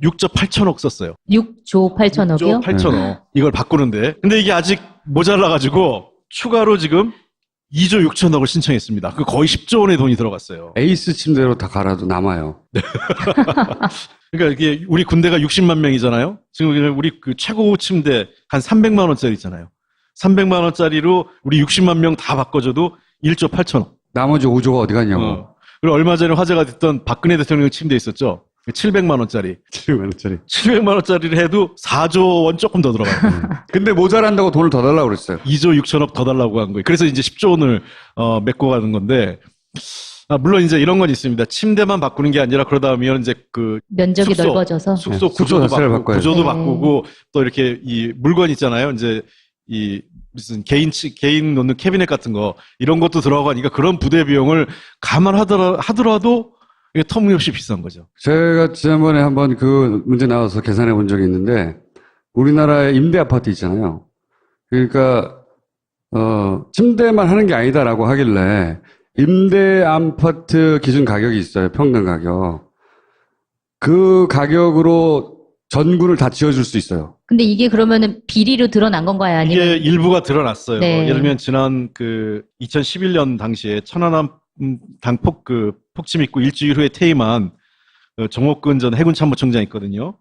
6조 8천억 썼어요. 6조 8천억이요? 6조 8천억. 이걸 바꾸는데. 근데 이게 아직 모자라가지고 추가로 지금 2조 6천억을 신청했습니다. 그 거의 10조 원의 돈이 들어갔어요. 에이스 침대로 다 갈아도 남아요. 그러니까 이게 우리 군대가 60만 명이잖아요. 지금 우리 그 최고 침대 한 300만 원짜리 있잖아요. 300만 원짜리로 우리 60만 명 다 바꿔줘도 1조 8천억. 나머지 5조가 어디 갔냐고. 그리고 얼마 전에 화제가 됐던 박근혜 대통령 침대 있었죠. 700만 원짜리. 700만 원짜리. 700만 원짜리를 해도 4조 원 조금 더 들어가요. 근데 모자란다고 돈을 더 달라고 그랬어요. 2조 6천억 더 달라고 한 거예요. 그래서 이제 10조 원을 메꿔 가는 건데, 물론 이제 이런 건 있습니다. 침대만 바꾸는 게 아니라 그러다 보면 이제 그 면적이 넓어져서 숙소 구조 자체를 바꿔야죠. 구조도 네. 바꾸고 또 이렇게 이 물건 있잖아요. 이제 이 무슨 개인 놓는 캐비넷 같은 거 이런 것도 들어가니까 그런 부대 비용을 감안하더라도 이게 터무니없이 비싼 거죠. 제가 지난번에 한번 그 문제 나와서 계산해 본 적이 있는데, 우리나라의 임대 아파트 있잖아요. 그러니까, 침대만 하는 게 아니다라고 하길래, 임대 아파트 기준 가격이 있어요. 평당 가격. 그 가격으로 전구를 다 지어줄 수 있어요. 근데 이게 그러면은 비리로 드러난 건가요? 아니면 이게 일부가 드러났어요. 네. 예를 들면 지난 그 2011년 당시에 천안함 폭침 있고 일주일 후에 퇴임한 정옥근 전 해군참모총장 있거든요.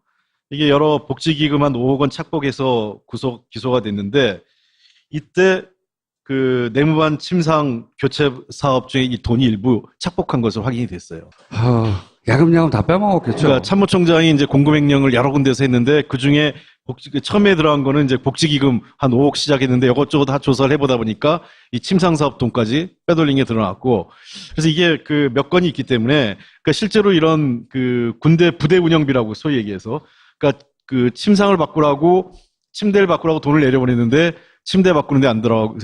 이게 여러 복지기금 한 5억 원 착복해서 기소가 됐는데, 이때 그 내무반 침상 교체 사업 중에 이 돈이 일부 착복한 것으로 확인이 됐어요. 야금야금 다 빼먹었겠죠. 그러니까 참모총장이 이제 공급횡령을 여러 군데서 했는데, 그 중에 처음에 들어간 거는 이제 복지기금 한 5억 시작했는데 이것저것 다 조사를 해보다 보니까 이 침상사업 돈까지 빼돌린 게 드러났고, 그래서 이게 그 몇 건이 있기 때문에, 그러니까 실제로 이런 그 군대 부대 운영비라고 소위 얘기해서, 그러니까 그 침상을 바꾸라고 침대를 바꾸라고 돈을 내려보냈는데 침대 바꾸는데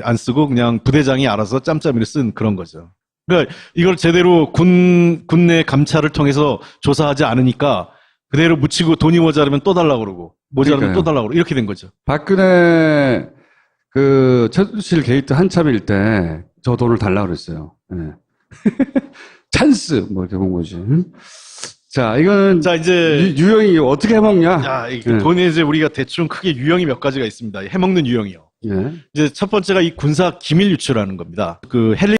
안 쓰고 그냥 부대장이 알아서 짬짬이를 쓴 그런 거죠. 그러니까 이걸 제대로 군내 감찰을 통해서 조사하지 않으니까 그대로 묻히고 돈이 모자르면 또 달라고 그러고 모자르면 또 달라고 그러고 이렇게 된 거죠. 박근혜 그 최순실 게이트 한참일 때 저 돈을 달라고 그랬어요. 네. 찬스 뭐 이렇게 본 거지. 자, 이거는 자, 이제 유형이 어떻게 해먹냐? 야, 돈에 이제 우리가 대충 크게 유형이 몇 가지가 있습니다. 해먹는 유형이요. 예. 이제 첫 번째가 이 군사 기밀 유출하는 겁니다. 그